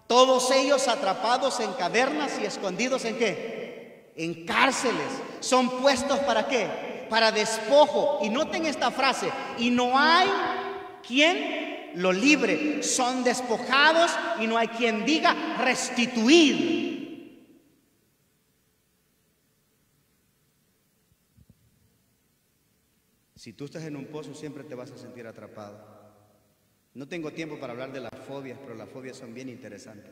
todos ellos atrapados en cavernas y escondidos ¿en qué? En cárceles. Son puestos ¿para qué? Para despojo. Y noten esta frase: y no hay quien lo libre. Son despojados y no hay quien diga restituir. Si tú estás en un pozo, siempre te vas a sentir atrapado. No tengo tiempo para hablar de las fobias, pero las fobias son bien interesantes.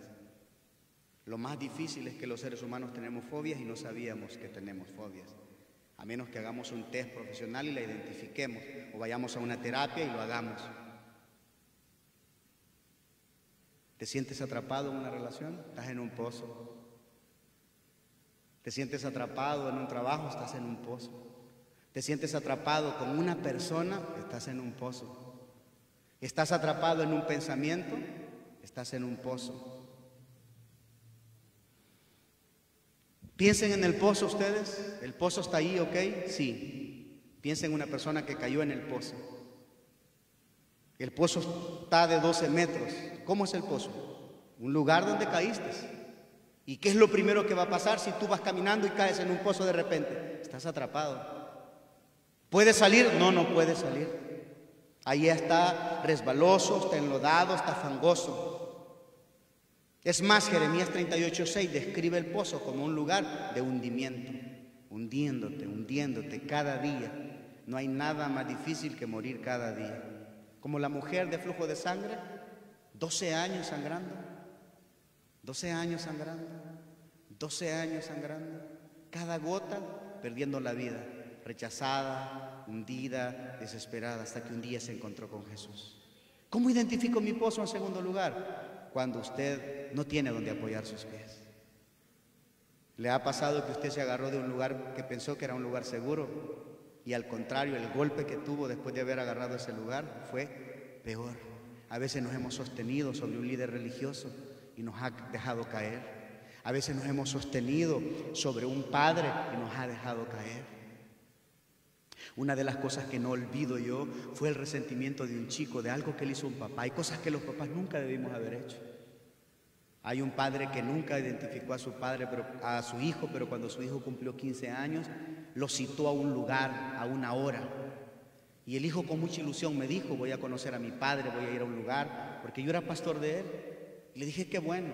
Lo más difícil es que los seres humanos tenemos fobias y no sabíamos que tenemos fobias, a menos que hagamos un test profesional y la identifiquemos, o vayamos a una terapia y lo hagamos. ¿Te sientes atrapado en una relación? Estás en un pozo. ¿Te sientes atrapado en un trabajo? Estás en un pozo. ¿Te sientes atrapado con una persona? Estás en un pozo. ¿Estás atrapado en un pensamiento? Estás en un pozo. Piensen en el pozo ustedes. ¿El pozo está ahí, ok? Sí. Piensen en una persona que cayó en el pozo. El pozo está de 12 metros. ¿Cómo es el pozo? Un lugar donde caíste. ¿Y qué es lo primero que va a pasar si tú vas caminando y caes en un pozo de repente? Estás atrapado. ¿Puede salir? No, no puede salir. Ahí está resbaloso, está enlodado, está fangoso. Es más, Jeremías 38:6 describe el pozo como un lugar de hundimiento, hundiéndote cada día. No hay nada más difícil que morir cada día. Como la mujer de flujo de sangre, 12 años sangrando, 12 años sangrando, 12 años sangrando, cada gota perdiendo la vida. Rechazada, hundida, desesperada, hasta que un día se encontró con Jesús. ¿Cómo identifico mi pozo en segundo lugar? Cuando usted no tiene donde apoyar sus pies. ¿Le ha pasado que usted se agarró de un lugar que pensó que era un lugar seguro y al contrario, el golpe que tuvo después de haber agarrado ese lugar fue peor? A veces nos hemos sostenido sobre un líder religioso y nos ha dejado caer. A veces nos hemos sostenido sobre un padre y nos ha dejado caer. Una de las cosas que no olvido yo fue el resentimiento de un chico, de algo que le hizo un papá. Hay cosas que los papás nunca debimos haber hecho. Hay un padre que nunca identificó a su hijo, pero cuando su hijo cumplió 15 años, lo citó a un lugar, a una hora. Y el hijo con mucha ilusión me dijo: voy a conocer a mi padre, voy a ir a un lugar, porque yo era pastor de él. Y le dije: qué bueno,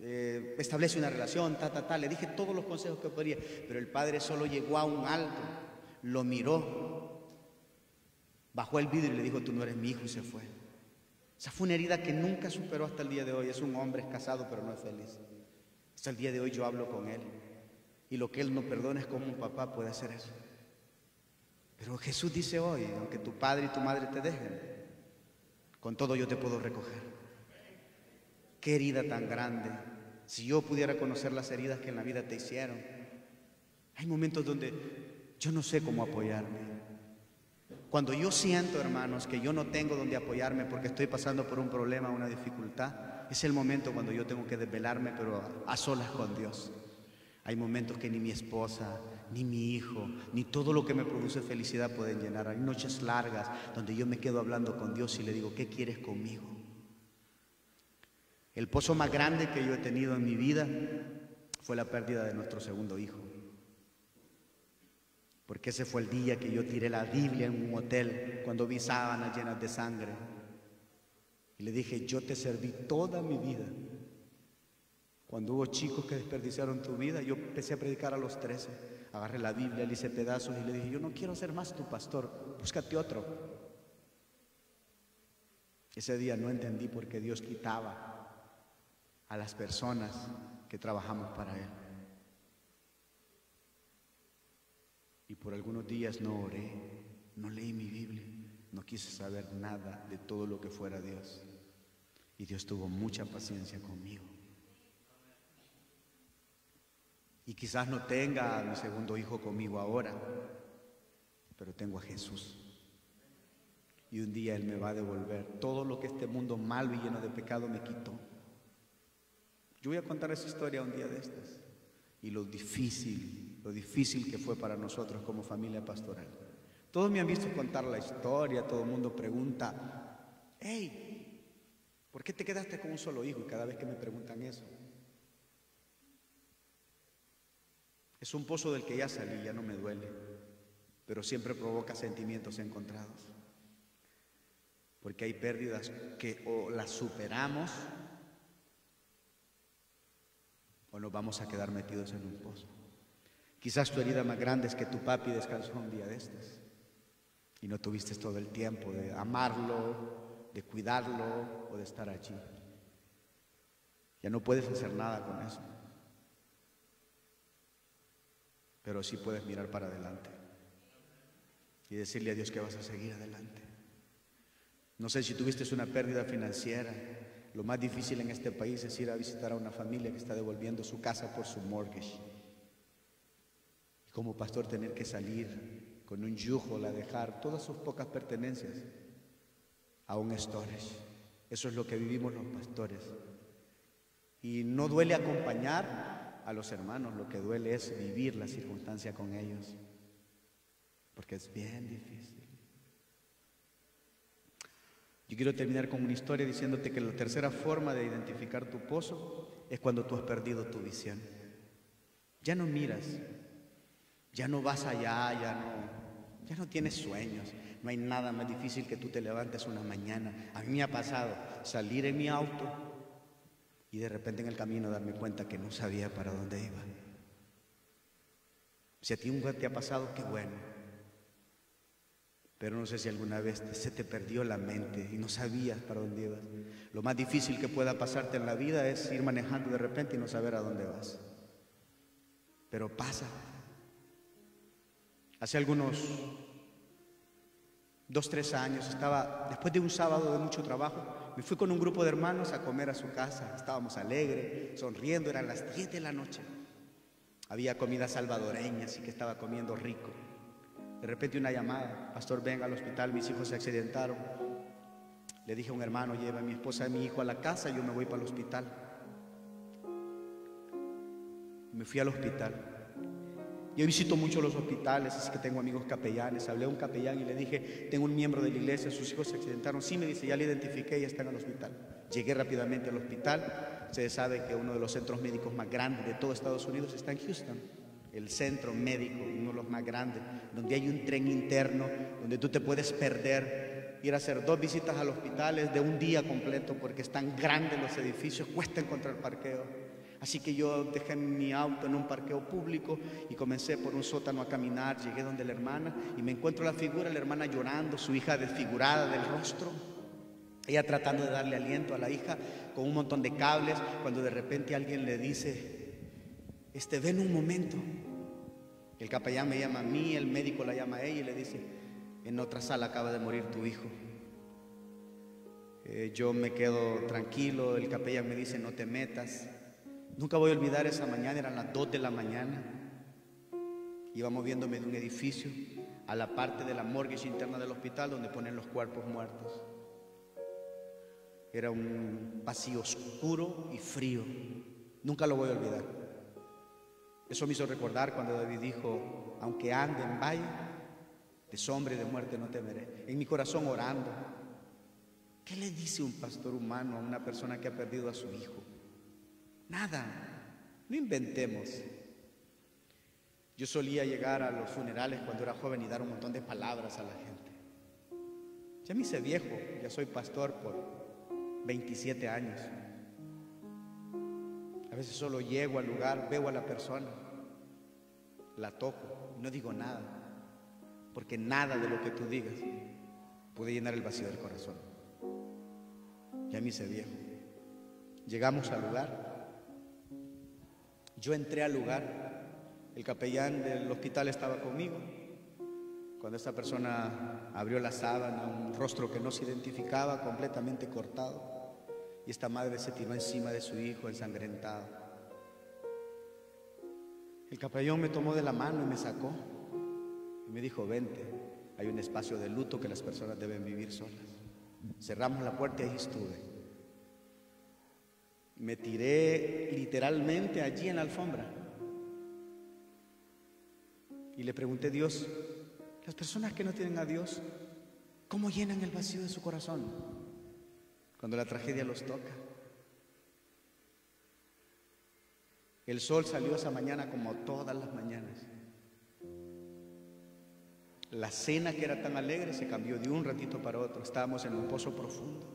establece una relación, Le dije todos los consejos que podría, pero el padre solo llegó a un alto. Lo miró, bajó el vidrio y le dijo: tú no eres mi hijo, y se fue. Esa fue una herida que nunca superó hasta el día de hoy. Es un hombre, es casado, pero no es feliz. Hasta el día de hoy yo hablo con él, y lo que él no perdona es cómo un papá puede hacer eso. Pero Jesús dice hoy: aunque tu padre y tu madre te dejen, con todo yo te puedo recoger. Qué herida tan grande. Si yo pudiera conocer las heridas que en la vida te hicieron. Hay momentos donde yo no sé cómo apoyarme. Cuando yo siento, hermanos, que yo no tengo donde apoyarme porque estoy pasando por un problema, una dificultad, es el momento cuando yo tengo que desvelarme, pero a solas con Dios. Hay momentos que ni mi esposa, ni mi hijo, ni todo lo que me produce felicidad pueden llenar. Hay noches largas donde yo me quedo hablando con Dios y le digo: ¿qué quieres conmigo? El pozo más grande que yo he tenido en mi vida fue la pérdida de nuestro segundo hijo. Porque ese fue el día que yo tiré la Biblia en un hotel, cuando vi sábanas llenas de sangre. Y le dije: yo te serví toda mi vida. Cuando hubo chicos que desperdiciaron tu vida, yo empecé a predicar a los 13. Agarré la Biblia, le hice pedazos y le dije: yo no quiero ser más tu pastor, búscate otro. Ese día no entendí por qué Dios quitaba a las personas que trabajamos para Él. Y por algunos días no oré, no leí mi Biblia, no quise saber nada de todo lo que fuera Dios. Y Dios tuvo mucha paciencia conmigo. Y quizás no tenga a mi segundo hijo conmigo ahora, pero tengo a Jesús. Y un día Él me va a devolver todo lo que este mundo malo y lleno de pecado me quitó. Yo voy a contar esa historia un día de estas. Y lo difícil que fue para nosotros como familia pastoral. Todos me han visto contar la historia, todo el mundo pregunta: Hey, ¿por qué te quedaste con un solo hijo? Y cada vez que me preguntan eso, es un pozo del que ya salí, ya no me duele, pero siempre provoca sentimientos encontrados. Porque hay pérdidas que o las superamos o nos vamos a quedar metidos en un pozo. Quizás tu herida más grande es que tu papi descansó un día de estos y no tuviste todo el tiempo de amarlo, de cuidarlo o de estar allí. Ya no puedes hacer nada con eso, pero sí puedes mirar para adelante y decirle a Dios que vas a seguir adelante. No sé si tuviste una pérdida financiera. Lo más difícil en este país es ir a visitar a una familia que está devolviendo su casa por su mortgage. Y como pastor tener que salir con un yugo a dejar todas sus pocas pertenencias a un storage. Eso es lo que vivimos los pastores. Y no duele acompañar a los hermanos, lo que duele es vivir la circunstancia con ellos, porque es bien difícil. Yo quiero terminar con una historia diciéndote que la tercera forma de identificar tu pozo es cuando tú has perdido tu visión. Ya no miras, ya no vas allá, ya no tienes sueños. No hay nada más difícil que tú te levantes una mañana. A mí me ha pasado salir en mi auto y de repente en el camino darme cuenta que no sabía para dónde iba. Si a ti nunca te ha pasado, qué bueno. Pero no sé si alguna vez se te perdió la mente y no sabías para dónde ibas. Lo más difícil que pueda pasarte en la vida es ir manejando de repente y no saber a dónde vas. Pero pasa. Hace algunos 2, 3 años después de un sábado de mucho trabajo, me fui con un grupo de hermanos a comer a su casa. Estábamos alegres, sonriendo, eran las 10 de la noche. Había comida salvadoreña, así que estaba comiendo rico. De repente una llamada: pastor, venga al hospital, mis hijos se accidentaron. Le dije a un hermano: lleva a mi esposa y a mi hijo a la casa, yo me voy para el hospital. Me fui al hospital. Yo visito mucho los hospitales, así que tengo amigos capellanes. Hablé a un capellán y le dije: tengo un miembro de la iglesia, sus hijos se accidentaron. Sí, me dice, ya le identifiqué, ya está en el hospital. Llegué rápidamente al hospital. Ustedes saben que uno de los centros médicos más grandes de todo Estados Unidos está en Houston. El centro médico, uno de los más grandes, donde hay un tren interno, donde tú te puedes perder, ir a hacer 2 visitas al hospital es de un día completo, porque están grandes los edificios, cuesta encontrar parqueo. Así que yo dejé mi auto en un parqueo público y comencé por un sótano a caminar. Llegué donde la hermana y me encuentro la figura, la hermana llorando, su hija desfigurada del rostro, ella tratando de darle aliento a la hija con un montón de cables, cuando de repente alguien le dice: ven un momento. El capellán me llama a mí, el médico la llama a ella y le dice: en otra sala acaba de morir tu hijo. Yo me quedo tranquilo, el capellán me dice: no te metas. Nunca voy a olvidar esa mañana, eran las 2 de la mañana. Iba moviéndome de un edificio a la parte de la morgue interna del hospital donde ponen los cuerpos muertos. Era un pasillo oscuro y frío. Nunca lo voy a olvidar. Eso me hizo recordar cuando David dijo: aunque ande en valle de sombra y de muerte no temeré. En mi corazón orando. ¿Qué le dice un pastor humano a una persona que ha perdido a su hijo? Nada, no inventemos. Yo solía llegar a los funerales cuando era joven y dar un montón de palabras a la gente. Ya me hice viejo, ya soy pastor por 27 años. A veces solo llego al lugar, veo a la persona, la toco, no digo nada, porque nada de lo que tú digas puede llenar el vacío del corazón. Ya me hice viejo. Llegamos al lugar. Yo entré al lugar, el capellán del hospital estaba conmigo. Cuando esta persona abrió la sábana, un rostro que no se identificaba, completamente cortado, y esta madre se tiró encima de su hijo ensangrentado. El capellán me tomó de la mano y me sacó y me dijo: vente, hay un espacio de luto que las personas deben vivir solas. Cerramos la puerta y ahí estuve. Me tiré literalmente allí en la alfombra y le pregunté: Dios, las personas que no tienen a Dios, ¿cómo llenan el vacío de su corazón? cuando la tragedia los toca. El sol salió esa mañana como todas las mañanas. La cena que era tan alegre se cambió de un ratito para otro. Estábamos en un pozo profundo.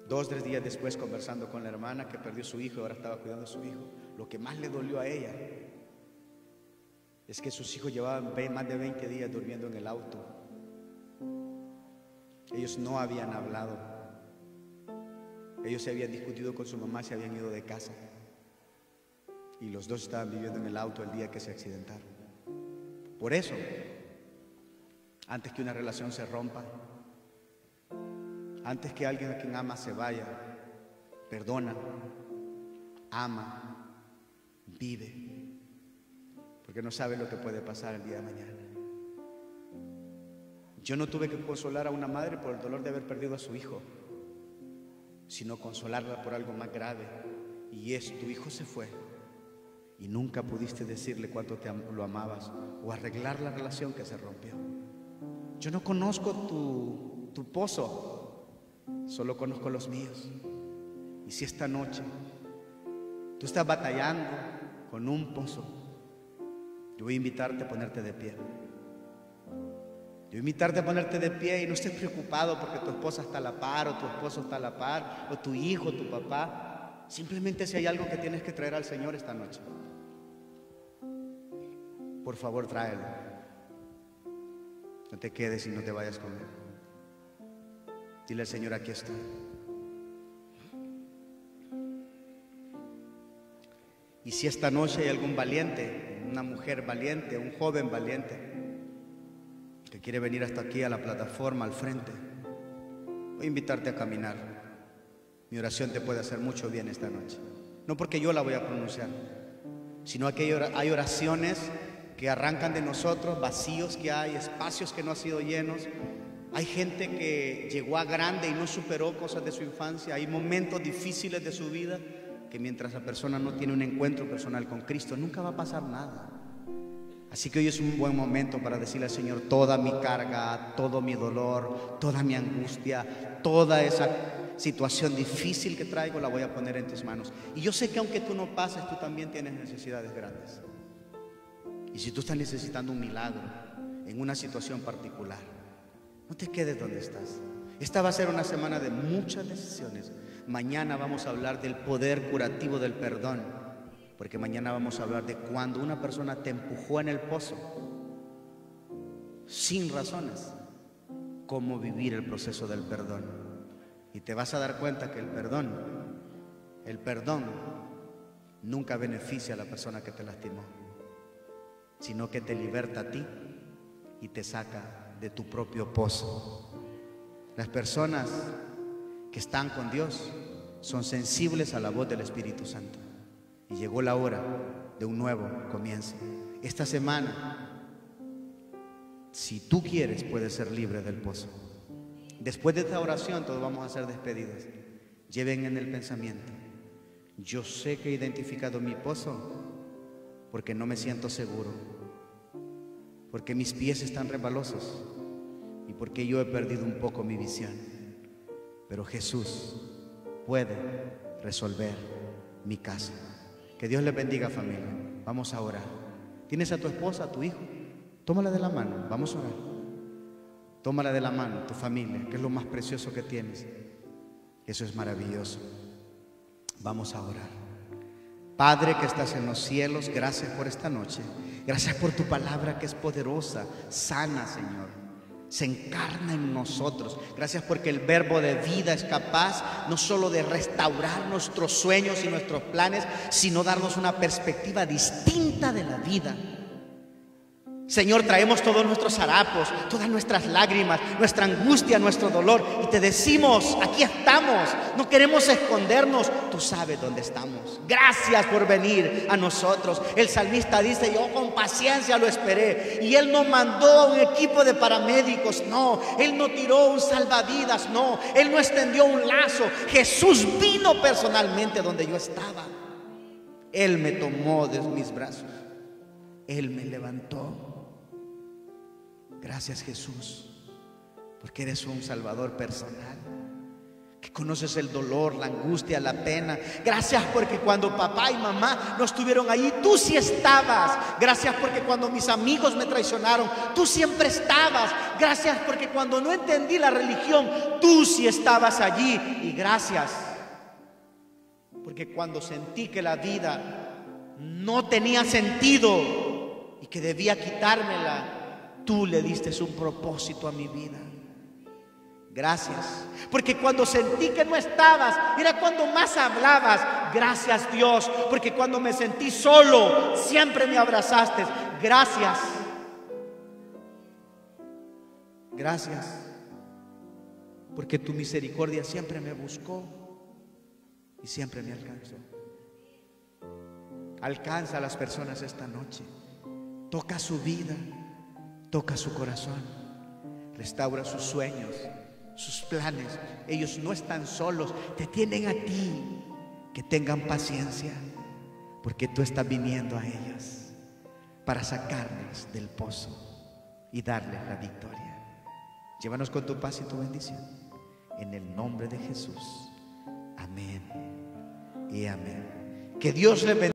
2 o 3 días después, conversando con la hermana que perdió su hijo y ahora estaba cuidando a su hijo, lo que más le dolió a ella es que sus hijos llevaban más de 20 días durmiendo en el auto. Ellos no habían hablado. Ellos se habían discutido con su mamá, se habían ido de casa. Y los dos estaban viviendo en el auto el día que se accidentaron. Por eso, antes que una relación se rompa, antes que alguien a quien ama se vaya, perdona, ama, vive, porque no sabe lo que puede pasar el día de mañana. Yo no tuve que consolar a una madre por el dolor de haber perdido a su hijo, sino consolarla por algo más grave, y es: tu hijo se fue y nunca pudiste decirle cuánto lo amabas o arreglar la relación que se rompió. Yo no conozco tu pozo, solo conozco los míos. Y si esta noche tú estás batallando con un pozo, yo voy a invitarte a ponerte de pie. Yo voy a invitarte a ponerte de pie y no estés preocupado porque tu esposa está a la par o tu esposo está a la par o tu hijo, tu papá. Simplemente si hay algo que tienes que traer al Señor esta noche, por favor tráelo. No te quedes y no te vayas con él. Dile al Señor: aquí estoy. Y si esta noche hay algún valiente, una mujer valiente, un joven valiente que quiere venir hasta aquí a la plataforma, al frente, voy a invitarte a caminar. Mi oración te puede hacer mucho bien esta noche. No porque yo la voy a pronunciar, sino que hay oraciones que arrancan de nosotros, vacíos que hay, espacios que no han sido llenos. Hay gente que llegó a grande y no superó cosas de su infancia. Hay momentos difíciles de su vida que mientras la persona no tiene un encuentro personal con Cristo, nunca va a pasar nada. Así que hoy es un buen momento para decirle al Señor: toda mi carga, todo mi dolor, toda mi angustia, toda esa situación difícil que traigo, la voy a poner en tus manos. Y yo sé que aunque tú no pases, tú también tienes necesidades grandes. Y si tú estás necesitando un milagro en una situación particular, no te quedes donde estás. Esta va a ser una semana de muchas decisiones. Mañana vamos a hablar del poder curativo del perdón, porque mañana vamos a hablar de cuando una persona te empujó en el pozo sin razones, cómo vivir el proceso del perdón. Y te vas a dar cuenta que el perdón nunca beneficia a la persona que te lastimó, sino que te liberta a ti y te saca de tu propio pozo. Las personas que están con Dios son sensibles a la voz del Espíritu Santo. Y llegó la hora de un nuevo comienzo. Esta semana, si tú quieres, puedes ser libre del pozo. Después de esta oración, todos vamos a hacer despedidas. Lleven en el pensamiento: yo sé que he identificado mi pozo porque no me siento seguro, porque mis pies están resbalosos y porque yo he perdido un poco mi visión. Pero Jesús puede resolver mi caso. Que Dios les bendiga, familia. Vamos a orar. ¿Tienes a tu esposa, a tu hijo? Tómala de la mano, vamos a orar. Tómala de la mano, tu familia, que es lo más precioso que tienes. Eso es maravilloso. Vamos a orar. Padre que estás en los cielos, gracias por esta noche. Gracias por tu palabra que es poderosa, sana, Señor. Se encarna en nosotros. Gracias porque el verbo de vida es capaz no solo de restaurar nuestros sueños y nuestros planes, sino darnos una perspectiva distinta de la vida. Señor, traemos todos nuestros harapos, todas nuestras lágrimas, nuestra angustia, nuestro dolor, y te decimos: aquí estamos, no queremos escondernos, tú sabes dónde estamos. Gracias por venir a nosotros. El salmista dice: yo con paciencia lo esperé, y Él no mandó un equipo de paramédicos, no, Él no tiró un salvavidas, no, Él no extendió un lazo. Jesús vino personalmente donde yo estaba. Él me tomó de mis brazos, Él me levantó. Gracias, Jesús, porque eres un Salvador personal. que conoces el dolor, la angustia, la pena. Gracias porque cuando papá y mamá no estuvieron allí, tú sí estabas. Gracias porque cuando mis amigos me traicionaron, tú siempre estabas. Gracias porque cuando no entendí la religión, tú sí estabas allí. Y gracias porque cuando sentí que la vida no tenía sentido y que debía quitármela, tú le diste un propósito a mi vida. Gracias, porque cuando sentí que no estabas, era cuando más hablabas. Gracias, Dios, porque cuando me sentí solo, siempre me abrazaste. Gracias. Gracias, porque tu misericordia siempre me buscó y siempre me alcanzó. Alcanza a las personas esta noche. Toca su vida, toca su corazón, restaura sus sueños, sus planes. Ellos no están solos, te tienen a ti. Que tengan paciencia, porque tú estás viniendo a ellos para sacarles del pozo y darles la victoria. Llévanos con tu paz y tu bendición, en el nombre de Jesús. Amén y amén. Que Dios les bendiga.